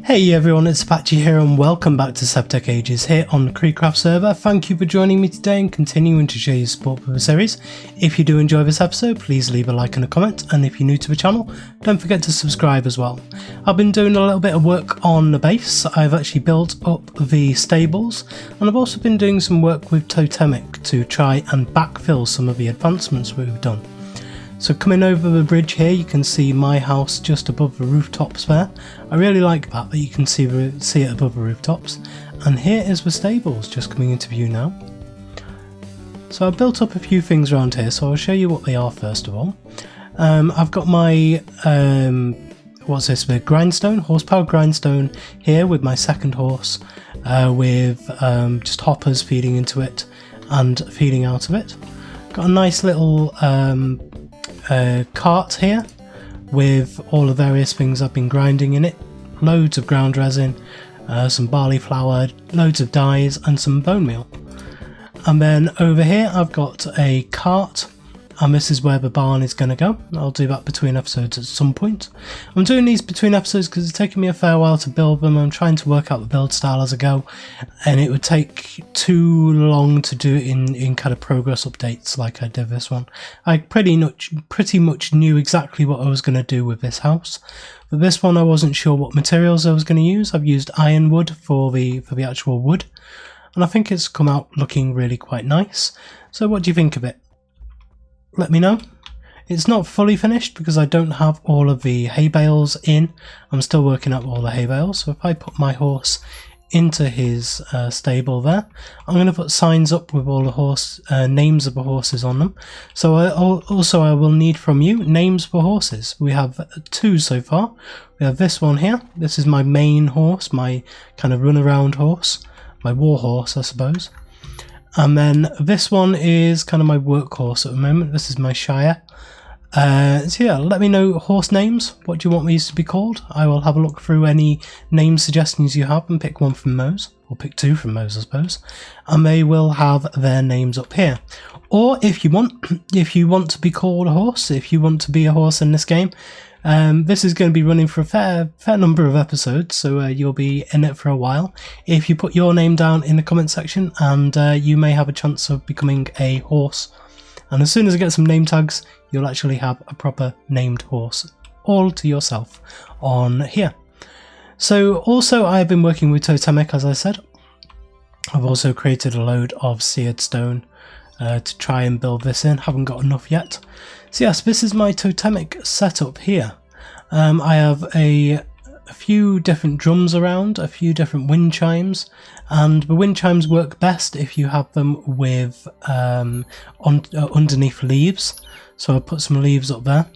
Hey everyone, it's Apache here and welcome back to SevTech Ages here on the CreedCraft server. Thank you for joining me today and continuing to show your support for the series. If you do enjoy this episode, please leave a like and a comment, and if you're new to the channel, don't forget to subscribe as well. I've been doing a little bit of work on the base. I've actually built up the stables, and I've also been doing some work with Totem to try and backfill some of the advancements we've done. So coming over the bridge here, you can see my house just above the rooftops there. I really like that you can see it above the rooftops. And here is the stables just coming into view now. So I've built up a few things around here, so I'll show you what they are first of all. I've got my, what's this, the grindstone, horsepower grindstone here with my second horse, with just hoppers feeding into it and feeding out of it. Got a nice little cart here with all the various things I've been grinding in it. Loads of ground resin, some barley flour, loads of dyes and some bone meal. And then over here I've got a cart, and this is where the barn is going to go. I'll do that between episodes at some point. I'm doing these between episodes because it's taken me a fair while to build them. I'm trying to work out the build style as I go, and it would take too long to do it in kind of progress updates like I did this one. I pretty much knew exactly what I was going to do with this house. But this one I wasn't sure what materials I was going to use. I've used ironwood for the actual wood, and I think it's come out looking really quite nice. So what do you think of it? Let me know. It's not fully finished because I don't have all of the hay bales in. I'm still working out all the hay bales. So if I put my horse into his stable there, I'm going to put signs up with all the names of the horses on them. So I will need from you names for horses. We have two so far. We have this one here. This is my main horse, my kind of run around horse, my war horse I suppose. And then this one is kind of my workhorse at the moment. This is my Shire. So yeah, let me know horse names. What do you want these to be called? I will have a look through any name suggestions you have and pick one from those. Or pick two from those, I suppose. And they will have their names up here. Or if you want to be called a horse, if you want to be a horse in this game, this is going to be running for a fair number of episodes, so you'll be in it for a while. If you put your name down in the comment section, and you may have a chance of becoming a horse. And as soon as I get some name tags, you'll actually have a proper named horse all to yourself on here. So also I've been working with Totem, as I said. I've also created a load of seared stone to try and build this in. Haven't got enough yet. So yes, this is my totemic setup here. I have a few different drums around, a few different wind chimes, and the wind chimes work best if you have them with underneath leaves. So I'll put some leaves up there.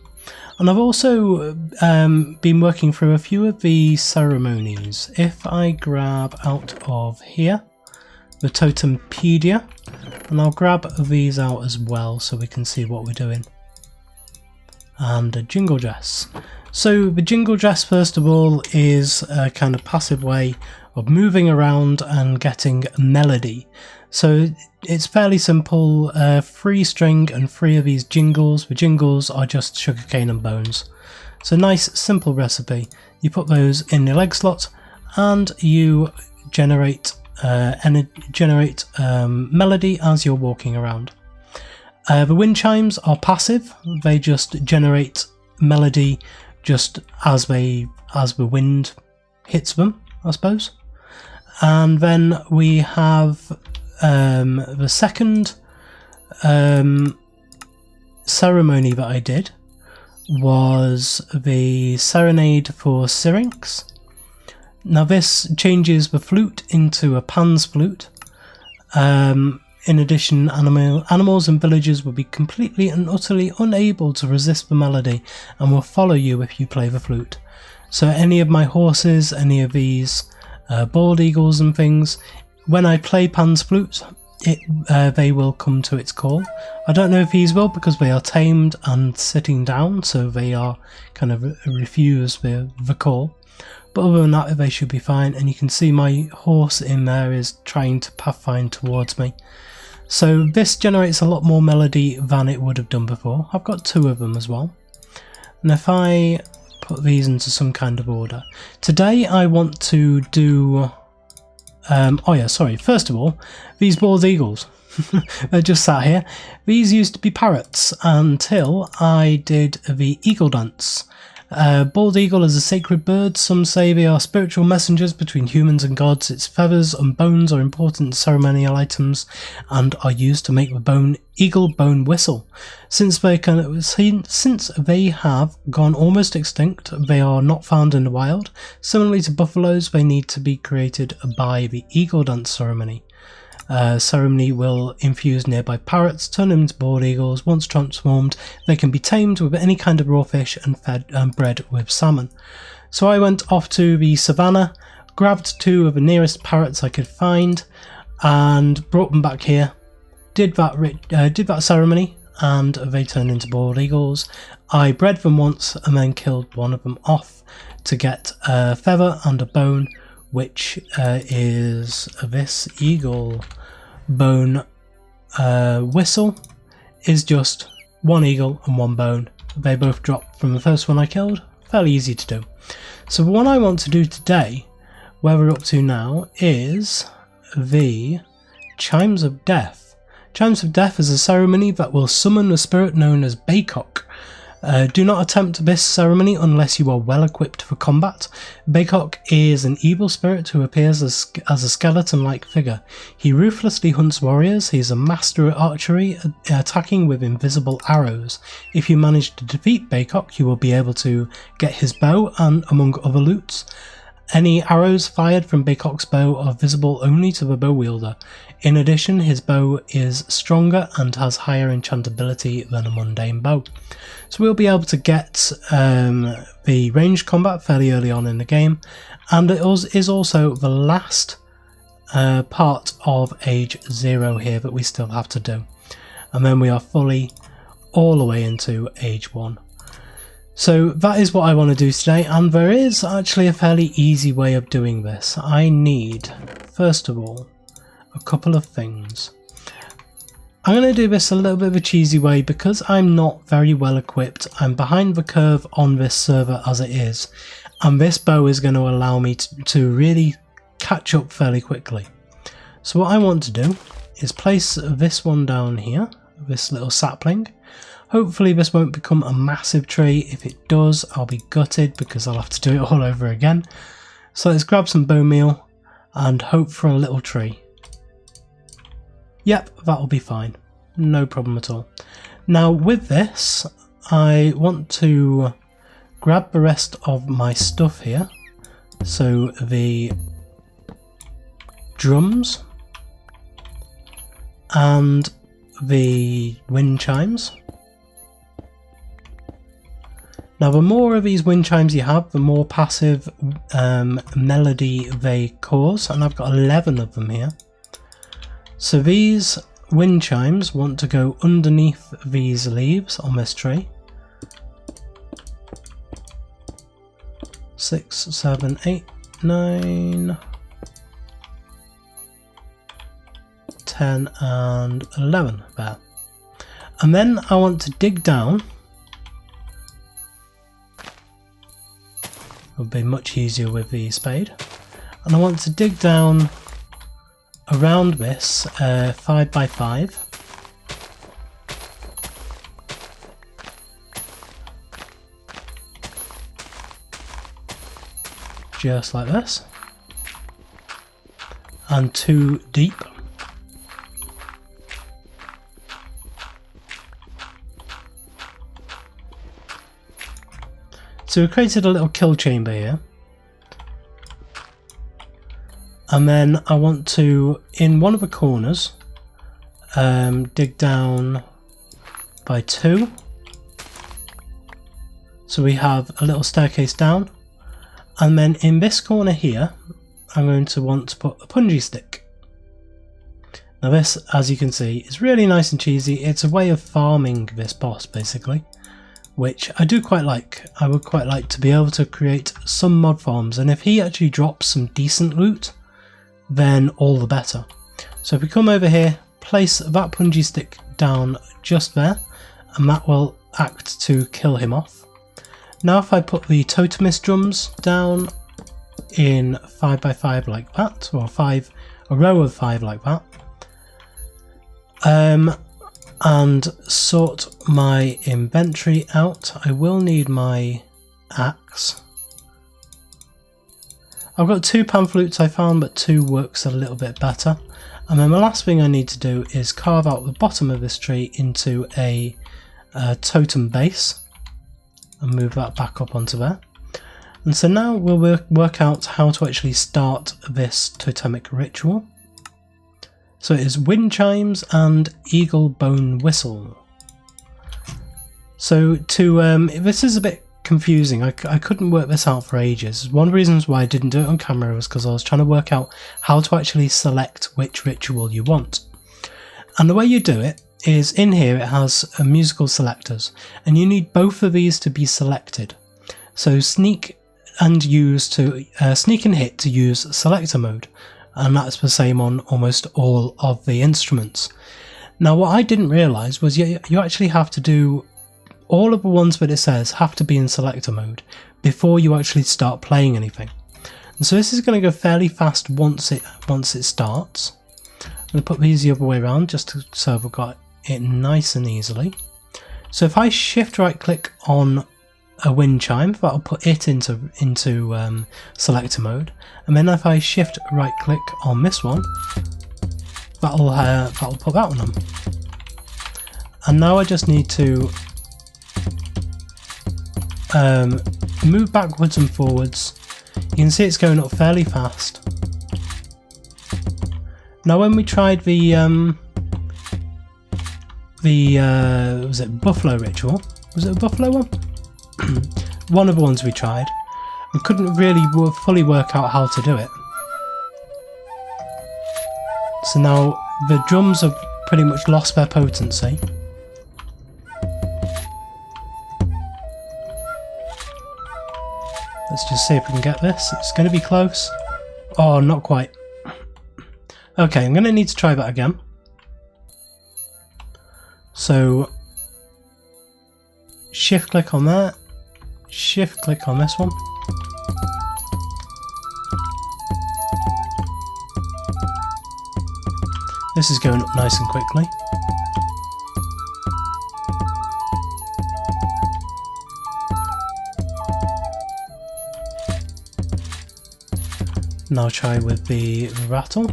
And I've also been working through a few of the ceremonies. If I grab out of here the Totempedia, and I'll grab these out as well so we can see what we're doing. And a jingle dress. So the jingle dress, first of all, is a kind of passive way of moving around and getting melody. So it's fairly simple, 3 string and 3 of these jingles. The jingles are just sugarcane and bones. So nice simple recipe. You put those in the leg slot and you generate melody as you're walking around. The wind chimes are passive. They just generate melody just as the wind hits them, I suppose. And then we have the second ceremony that I did was the serenade for Syrinx. Now this changes the flute into a Pan's flute. In addition, animals and villagers will be completely and utterly unable to resist the melody and will follow you if you play the flute. So any of my horses, any of these bald eagles and things, when I play Pan's flute, they will come to its call. I don't know if these will because they are tamed and sitting down, so they are kind of refuse the call. But other than that, they should be fine, and you can see my horse in there is trying to pathfind towards me. So this generates a lot more melody than it would have done before. I've got 2 of them as well. And if I put these into some kind of order. Today I want to do... oh yeah, sorry. First of all, these bald eagles. They're just sat here. These used to be parrots until I did the eagle dance. Bald eagle is a sacred bird. Some say they are spiritual messengers between humans and gods. Its feathers and bones are important ceremonial items and are used to make the eagle bone whistle. Since they have gone almost extinct, they are not found in the wild. Similarly to buffaloes, they need to be created by the eagle dance ceremony. Ceremony will infuse nearby parrots, turn them into bald eagles. Once transformed, they can be tamed with any kind of raw fish and fed and bred with salmon. So I went off to the savannah, grabbed 2 of the nearest parrots I could find, and brought them back here. Did that ceremony, and they turned into bald eagles. I bred them once and then killed one of them off to get a feather and a bone, which is this eagle bone whistle is just 1 eagle and 1 bone. They both dropped from the first one I killed. Fairly easy to do. So what I want to do today, where we're up to now, is the Chimes of Death. Chimes of Death is a ceremony that will summon a spirit known as Baykoks. Do not attempt this ceremony unless you are well equipped for combat. Baykoks is an evil spirit who appears as a skeleton-like figure. He ruthlessly hunts warriors. He is a master at archery, attacking with invisible arrows. If you manage to defeat Baykoks, you will be able to get his bow and among other loots. Any arrows fired from Bayoks Bow are visible only to the bow wielder. In addition, his bow is stronger and has higher enchantability than a mundane bow. So we'll be able to get the ranged combat fairly early on in the game, and it is also the last part of Age 0 here that we still have to do. And then we are fully all the way into Age 1. So that is what I want to do today, and there is actually a fairly easy way of doing this. I need, first of all, a couple of things. I'm going to do this a little bit of a cheesy way because I'm not very well equipped. I'm behind the curve on this server as it is, and this bow is going to allow me to really catch up fairly quickly. So what I want to do is place this one down here, this little sapling. Hopefully this won't become a massive tree. If it does, I'll be gutted because I'll have to do it all over again. So let's grab some bone meal and hope for a little tree. Yep, that'll be fine. No problem at all. Now with this, I want to grab the rest of my stuff here. So the drums and the wind chimes. Now the more of these wind chimes you have, the more passive melody they cause, and I've got 11 of them here. So these wind chimes want to go underneath these leaves on this tree. 6, 7, 8, 9, 10 and 11 there. And then I want to dig down. It would be much easier with the spade. And I want to dig down around this 5 by 5. Just like this. And 2 deep. So we created a little kill chamber here. And then I want to, in one of the corners, dig down by 2. So we have a little staircase down. And then in this corner here, I'm going to want to put a punji stick. Now this, as you can see, is really nice and cheesy. It's a way of farming this boss, basically, which I do quite like. I would quite like to be able to create some mod farms, and if he actually drops some decent loot, then all the better. So if we come over here, place that punji stick down just there, and that will act to kill him off. Now if I put the totemist drums down in 5x5 like that, or a row of 5 like that, and sort my inventory out, I will need my axe. I've got 2 pan flutes I found, but 2 works a little bit better. And then the last thing I need to do is carve out the bottom of this tree into a totem base and move that back up onto there. And so now we'll work out how to actually start this totemic ritual. So it is wind chimes and eagle bone whistle. So this is a bit confusing. I couldn't work this out for ages. One of the reasons why I didn't do it on camera was because I was trying to work out how to actually select which ritual you want. And the way you do it is in here it has musical selectors, and you need both of these to be selected. So sneak and hit to use selector mode, and that's the same on almost all of the instruments. Now what I didn't realise was you actually have to do all of the ones that it says have to be in selector mode before you actually start playing anything. And so this is going to go fairly fast once it starts. I'm going to put these the other way around just so I've got it nice and easily. So if I shift right click on a wind chime, that'll put it into selector mode, and then if I shift right click on this one, that'll put that one on. And now I just need to move backwards and forwards. You can see it's going up fairly fast. Now when we tried the was it buffalo ritual? Was it a buffalo one? One of the ones we tried. We couldn't really fully work out how to do it. So now the drums have pretty much lost their potency. Let's just see if we can get this. It's going to be close. Oh, not quite. Okay, I'm going to need to try that again. So, shift click on that. Shift click on this one. This is going up nice and quickly. Now try with the rattle.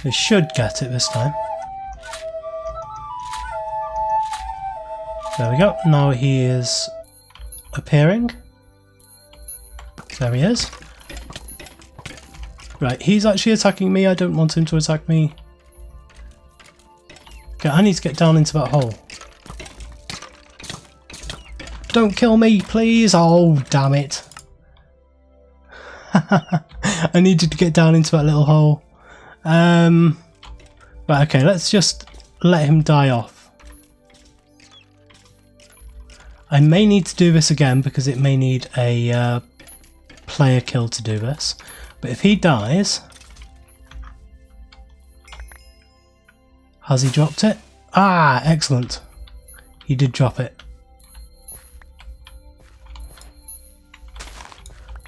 It should get it this time. There we go. Now he is appearing. There he is. Right, he's actually attacking me. I don't want him to attack me. Okay, I need to get down into that hole. Don't kill me, please! Oh, damn it. I needed to get down into that little hole. Right, okay, let's just let him die off. I may need to do this again because it may need a player kill to do this. But if he dies... Has he dropped it? Ah, excellent. He did drop it.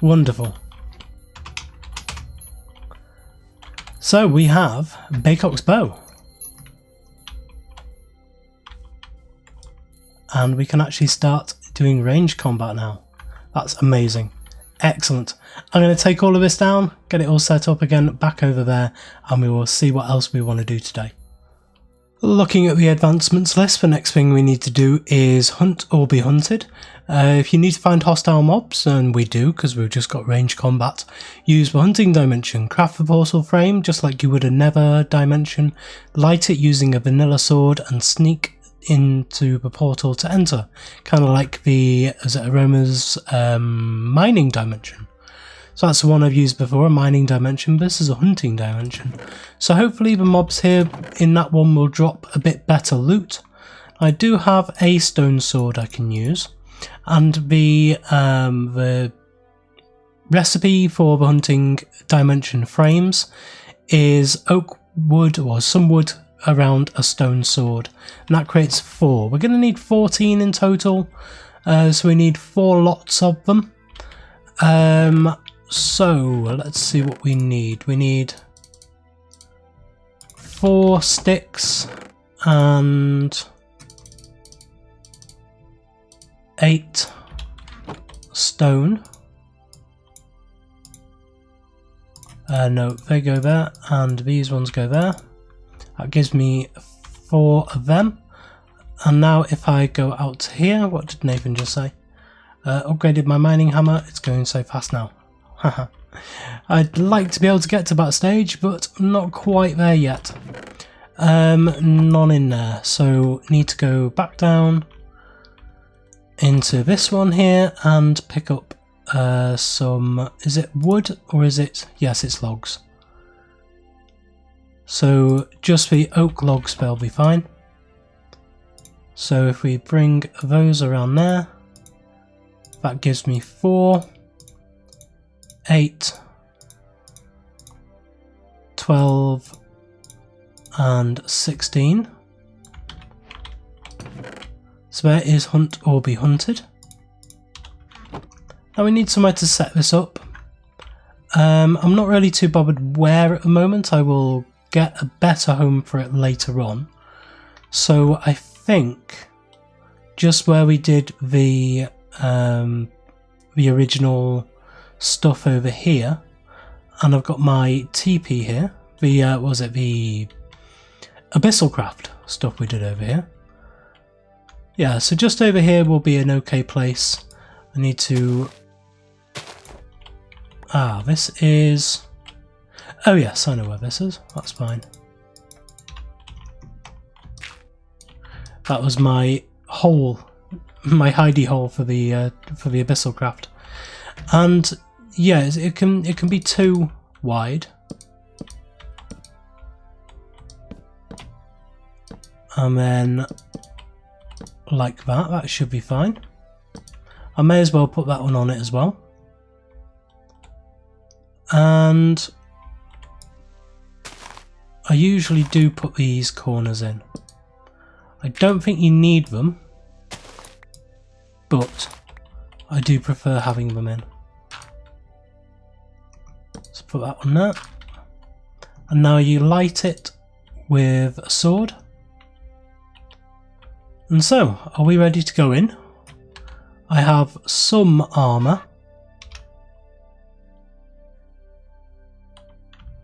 Wonderful. So we have BAYKOK'S bow. And we can actually start doing range combat now. That's amazing. Excellent. I'm going to take all of this down, get it all set up again back over there, and we will see what else we want to do today. Looking at the advancements list, the next thing we need to do is hunt or be hunted. If you need to find hostile mobs, and we do because we've just got range combat, use the hunting dimension, craft the portal frame just like you would a nether dimension, light it using a vanilla sword and sneak into the portal to enter, kind of like the Aroma's mining dimension. So that's the one I've used before, a mining dimension. This is a hunting dimension. So hopefully the mobs here in that one will drop a bit better loot. I do have a stone sword I can use, and the recipe for the hunting dimension frames is oak wood, or some wood around a stone sword, and that creates 4. We're going to need 14 in total, so we need 4 lots of them. So let's see what we need. We need 4 sticks and 8 stone. No, they go there, and these ones go there. That gives me 4 of them. And now if I go out to here, what did Nathan just say? Upgraded my mining hammer, it's going so fast now. Haha. I'd like to be able to get to that stage, but not quite there yet. None in there, so need to go back down into this one here and pick up some, is it wood or is it, yes, it's logs. So just the oak logs, they'll be fine. So if we bring those around there, that gives me 4, 8, 12 and 16. So there is hunt or be hunted. Now we need somewhere to set this up. I'm not really too bothered where at the moment. I will get a better home for it later on. So I think just where we did the original stuff over here, and I've got my TP here. The what was it, the Abyssal Craft stuff we did over here. Yeah, so just over here will be an okay place. I need to... this is... Oh yes, I know where this is. That's fine. That was my hole, my hidey hole for the Abyssal Craft. And yeah, it can be 2 wide. And then like that should be fine. I may as well put that one on it as well. And I usually do put these corners in. I don't think you need them, but I do prefer having them in. Let's put that one there. And now you light it with a sword. And so, are we ready to go in? I have some armour.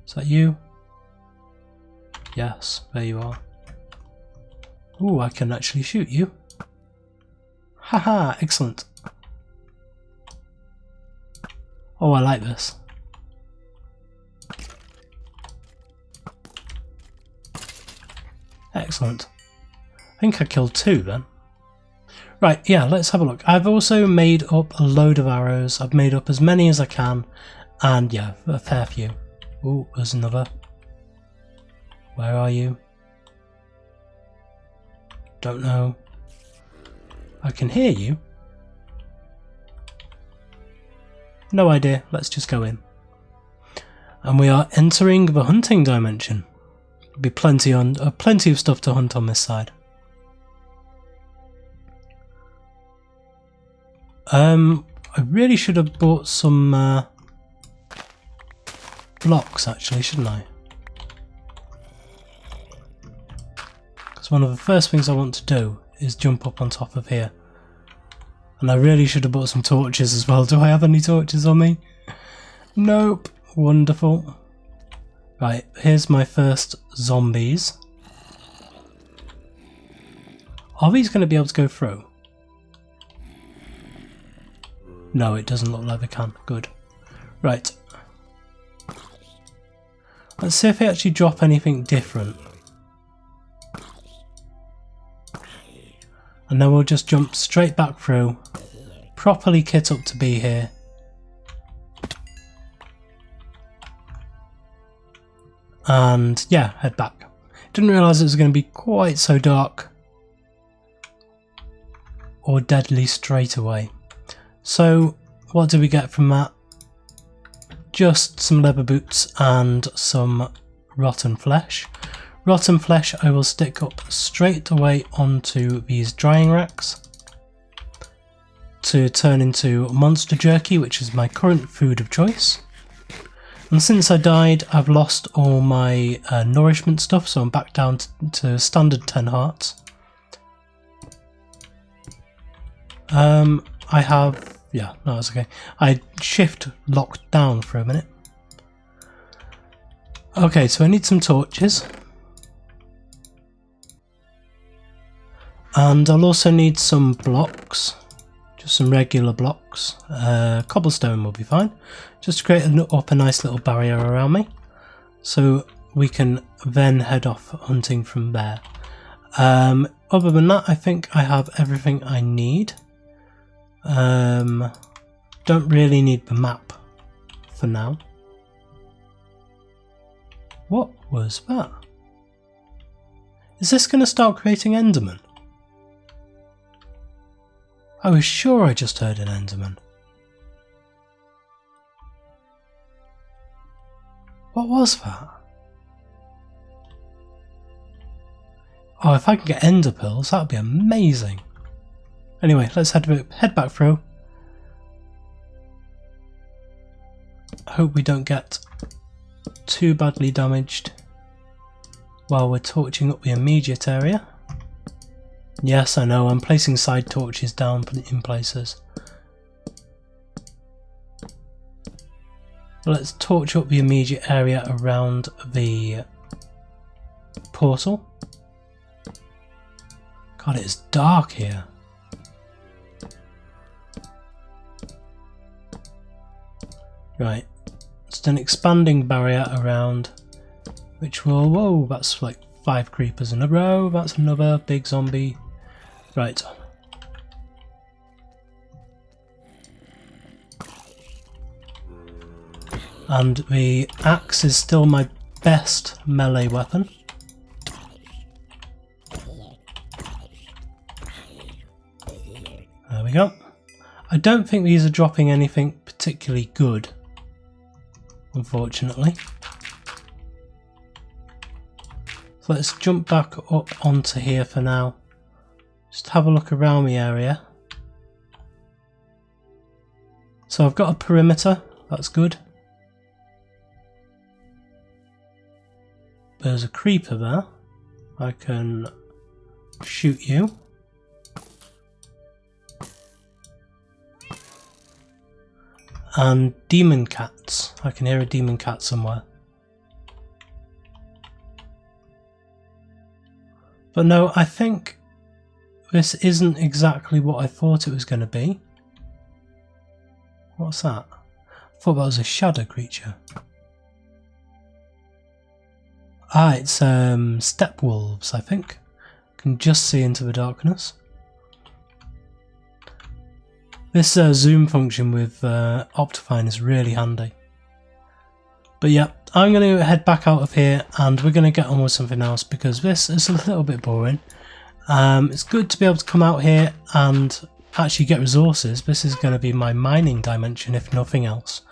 Is that you? Yes, there you are. Ooh, I can actually shoot you. Haha, excellent. Oh, I like this. Excellent. I think I killed 2 then. Right, yeah, let's have a look. I've also made up a load of arrows. I've made up as many as I can. And yeah, a fair few. Ooh, there's another. Where are you? Don't know. I can hear you. No idea. Let's just go in. And we are entering the hunting dimension. There'll be plenty of stuff to hunt on this side. I really should have bought some blocks actually, shouldn't I? Because one of the first things I want to do is jump up on top of here. And I really should have bought some torches as well. Do I have any torches on me? Nope. Wonderful. Right, here's my first zombies. Are these going to be able to go through? No, it doesn't look like they can. Good. Right. Let's see if they actually drop anything different. And then we'll just jump straight back through. Properly kit up to be here. And yeah, head back. Didn't realise it was going to be quite so dark. Or deadly straight away. So, what do we get from that? Just some leather boots and some rotten flesh. Rotten flesh I will stick up straight away onto these drying racks to turn into monster jerky, which is my current food of choice. And since I died, I've lost all my nourishment stuff, so I'm back down to standard 10 hearts. I have... yeah, no, that's okay. I shift locked down for a minute. Okay, so I need some torches. And I'll also need some blocks. Just some regular blocks. Cobblestone will be fine. Just to create up a nice little barrier around me. So we can then head off hunting from there. Other than that, I think I have everything I need. Don't really need the map for now. What was that? Is this going to start creating Enderman? I was sure I just heard an Enderman. What was that? Oh, if I can get ender pearls, that would be amazing. Anyway, let's head back through. I hope we don't get too badly damaged while we're torching up the immediate area. Yes, I know, I'm placing side torches down in places. Let's torch up the immediate area around the portal. God, it's dark here. Right, it's an expanding barrier around, which will... whoa, that's like 5 creepers in a row. That's another big zombie. Right. And the axe is still my best melee weapon. There we go. I don't think these are dropping anything particularly good, unfortunately. So let's jump back up onto here for now. Just have a look around the area. So I've got a perimeter, that's good. There's a creeper there. I can shoot you. And demon cats. I can hear a demon cat somewhere. But no, I think this isn't exactly what I thought it was going to be. What's that? I thought that was a shadow creature. Ah, it's steppe wolves, I think. Can just see into the darkness. This zoom function with Optifine is really handy. But yeah, I'm going to head back out of here and we're going to get on with something else because this is a little bit boring. It's good to be able to come out here and actually get resources. This is going to be my mining dimension if nothing else.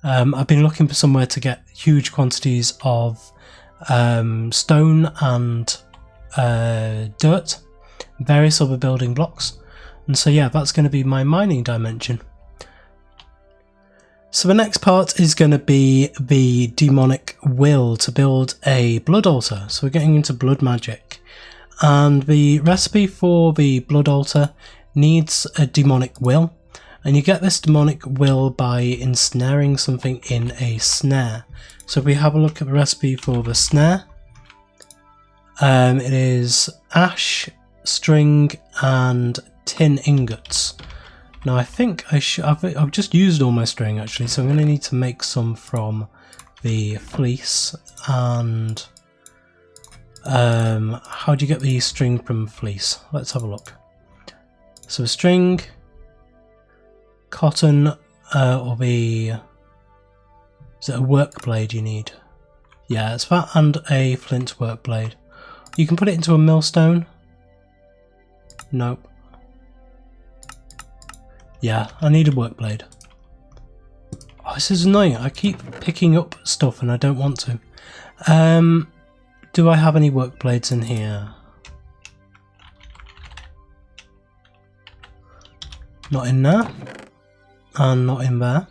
I've been looking for somewhere to get huge quantities of stone and dirt, various other building blocks. And so yeah, that's going to be my mining dimension. So the next part is going to be the demonic will to build a blood altar. So we're getting into blood magic. And the recipe for the blood altar needs a demonic will. And you get this demonic will by ensnaring something in a snare. So if we have a look at the recipe for the snare, it is ash, string and tin ingots. Now I think I've just used all my string actually, so I'm going to need to make some from the fleece. And how do you get the string from fleece? Let's have a look. So string, cotton, or the... is it a work blade you need? Yeah, it's that and a flint work blade. You can put it into a millstone. Nope. Yeah, I need a work blade. Oh, this is annoying. I keep picking up stuff and I don't want to. Do I have any work blades in here? Not in there, and not in there.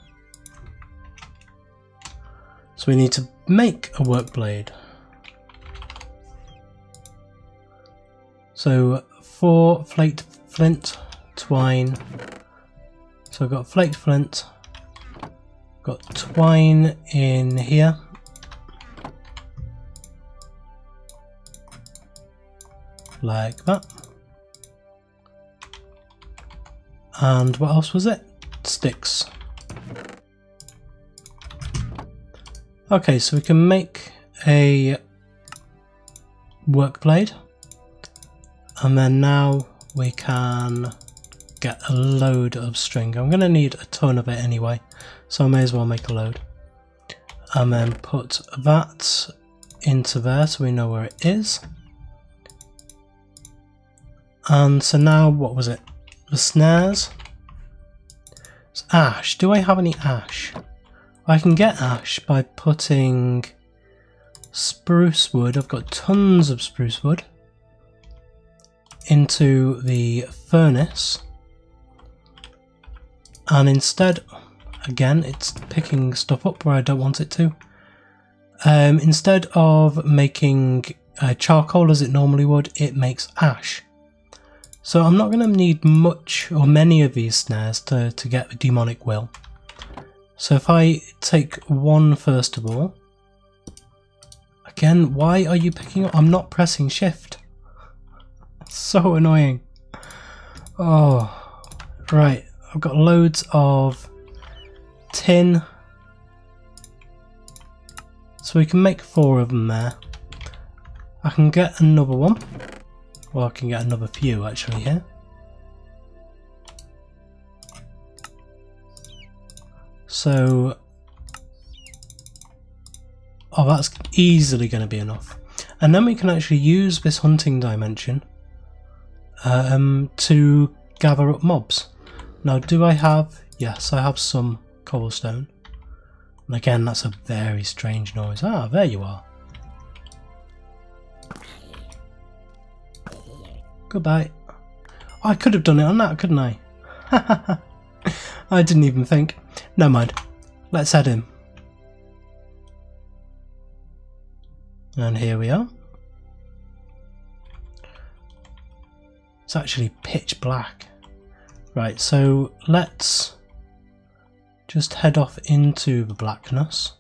So we need to make a work blade. So 4 flaked flint, twine. So I've got flaked flint, got twine in here. Like that. And what else was it? Sticks. Okay, so we can make a work blade. And then now we can get a load of string. I'm going to need a ton of it anyway, so I may as well make a load. And then put that into there so we know where it is. And so now, what was it? The snares. It's ash. Do I have any ash? I can get ash by putting spruce wood. I've got tons of spruce wood into the furnace. And instead, again, it's picking stuff up where I don't want it to. Instead of making charcoal as it normally would, it makes ash. So I'm not going to need much or many of these snares to get the demonic will. So if I take one first of all. Again, why are you picking up? I'm not pressing shift. So annoying. Oh, right. I've got loads of tin. So we can make 4 of them there. I can get another one. Well, I can get another few actually here. So, oh, that's easily going to be enough. And then we can actually use this hunting dimension to gather up mobs. Now, do I have? Yes, I have some cobblestone. And again, that's a very strange noise. Ah, there you are. Goodbye. Oh, I could have done it on that, couldn't I? I didn't even think. Never mind. Let's head in. And here we are. It's actually pitch black. Right, so let's just head off into the blackness.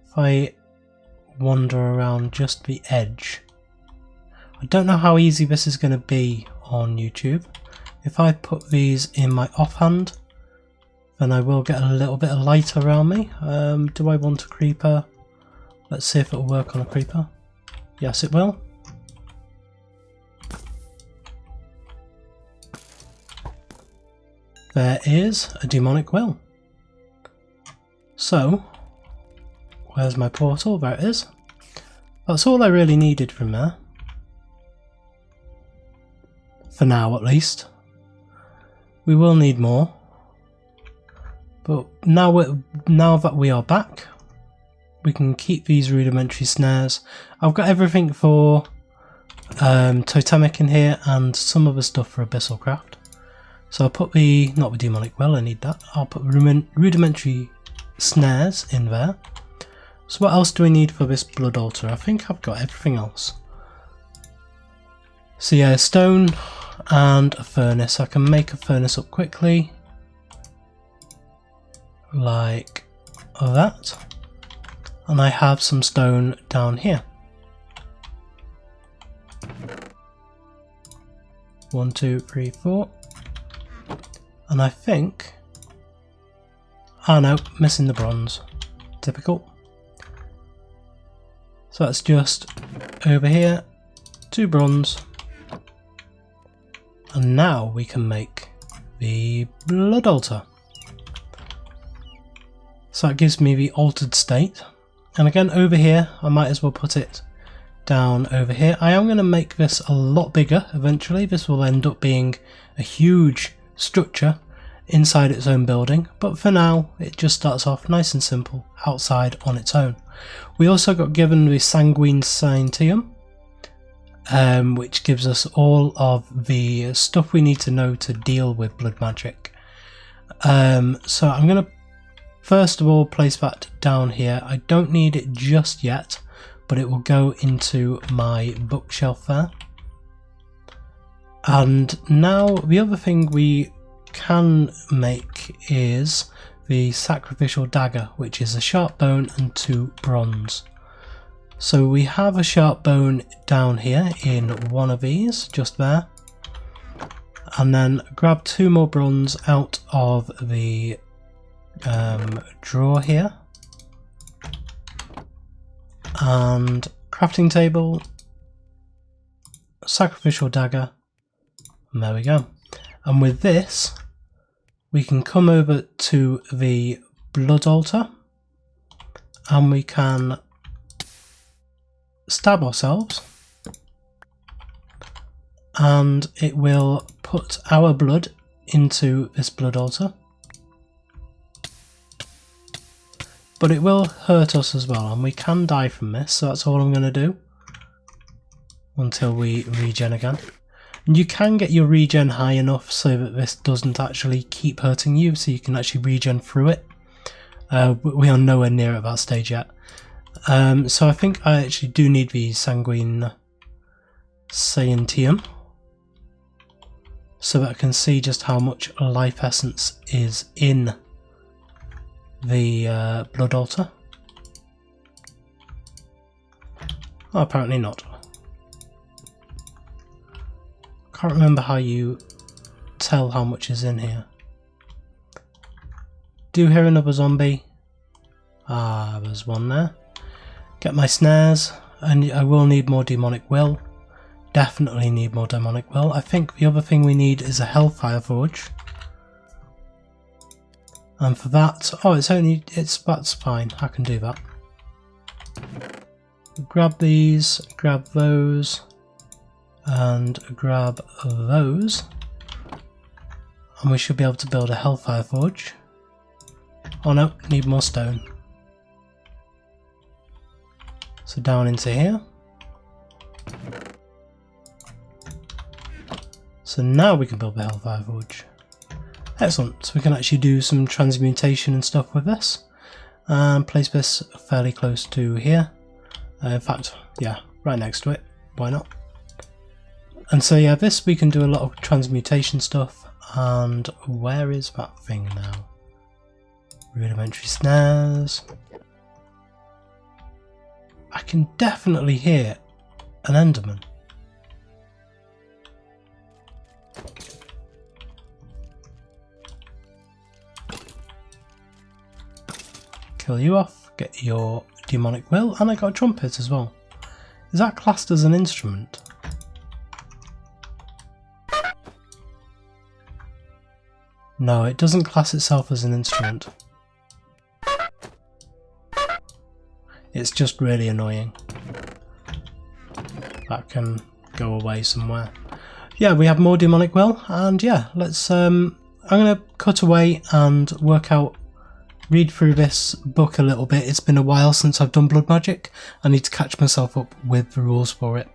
If I wander around just the edge. I don't know how easy this is going to be on YouTube. If I put these in my offhand, then I will get a little bit of light around me. Do I want a creeper? Let's see if it will work on a creeper. Yes, it will. There is a demonic will. So, where's my portal? There it is. That's all I really needed from there. For now, at least. We will need more. But now that we are back, we can keep these rudimentary snares. I've got everything for totemic in here and some other stuff for abyssal craft. So I'll put the, not the demonic well, I need that. I'll put rudimentary snares in there. So what else do we need for this blood altar? I think I've got everything else. So yeah, stone and a furnace. I can make a furnace up quickly. Like that. And I have some stone down here. 1, 2, 3, 4. And I think... oh no, missing the bronze. Typical. So that's just over here. 2 bronze. And now we can make the blood altar. So that gives me the altered state. And again, over here, I might as well put it down over here. I am going to make this a lot bigger eventually. This will end up being a huge structure inside its own building, but for now it just starts off nice and simple outside on its own. We also got given the Sanguine Scientium, which gives us all of the stuff we need to know to deal with blood magic. So I'm going to first of all place that down here. I don't need it just yet, but it will go into my bookshelf there. And now the other thing we can make is the Sacrificial Dagger, which is a sharp bone and 2 bronze. So we have a sharp bone down here in one of these, just there. And then grab 2 more bronze out of the drawer here. And crafting table, Sacrificial Dagger, and there we go. And with this, we can come over to the blood altar and we can stab ourselves, and it will put our blood into this blood altar, but it will hurt us as well, and we can die from this, so that's all I'm going to do until we regen again. And you can get your regen high enough so that this doesn't actually keep hurting you, so you can actually regen through it. We are nowhere near at that stage yet. So I think I actually do need the Sanguine Scientium so that I can see just how much life essence is in the blood altar. Oh, apparently not. Can't remember how you tell how much is in here. Do hear another zombie. Ah, there's one there. Get my snares, and I will need more demonic will. Definitely need more demonic will. I think the other thing we need is a Hellfire Forge. And for that, oh, that's fine. I can do that. Grab these, grab those, and grab those, and we should be able to build a Hellfire Forge. Oh no, need more stone. So down into here. So now we can build the Hellfire Forge. Excellent, so we can actually do some transmutation and stuff with this. And place this fairly close to here. In fact, yeah, right next to it. Why not? And so yeah, this we can do a lot of transmutation stuff. And where is that thing now? Rudimentary snares. I can definitely hear an Enderman. Kill you off, get your demonic will, and I got a trumpet as well. Is that classed as an instrument? No, it doesn't class itself as an instrument. It's just really annoying. That can go away somewhere. Yeah, we have more demonic will, and yeah, let's I'm gonna cut away and read through this book a little bit. It's been a while since I've done blood magic. I need to catch myself up with the rules for it.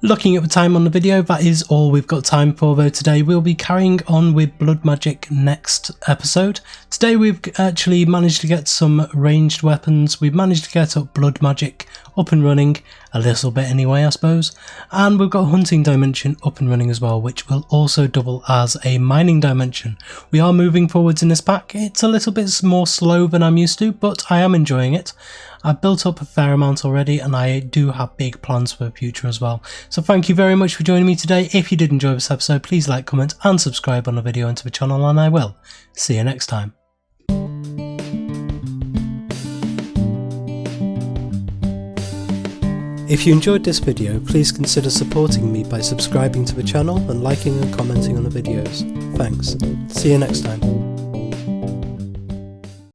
Looking at the time on the video, that is all we've got time for though today. We'll be carrying on with blood magic next episode. Today we've actually managed to get some ranged weapons. We've managed to get up blood magic up and running, a little bit anyway I suppose. And we've got hunting dimension up and running as well, which will also double as a mining dimension. We are moving forwards in this pack. It's a little bit more slow than I'm used to, but I am enjoying it. I've built up a fair amount already, and I do have big plans for the future as well. So thank you very much for joining me today. If you did enjoy this episode, please like, comment and subscribe on the video and to the channel, and I will see you next time. If you enjoyed this video, please consider supporting me by subscribing to the channel and liking and commenting on the videos. Thanks. See you next time.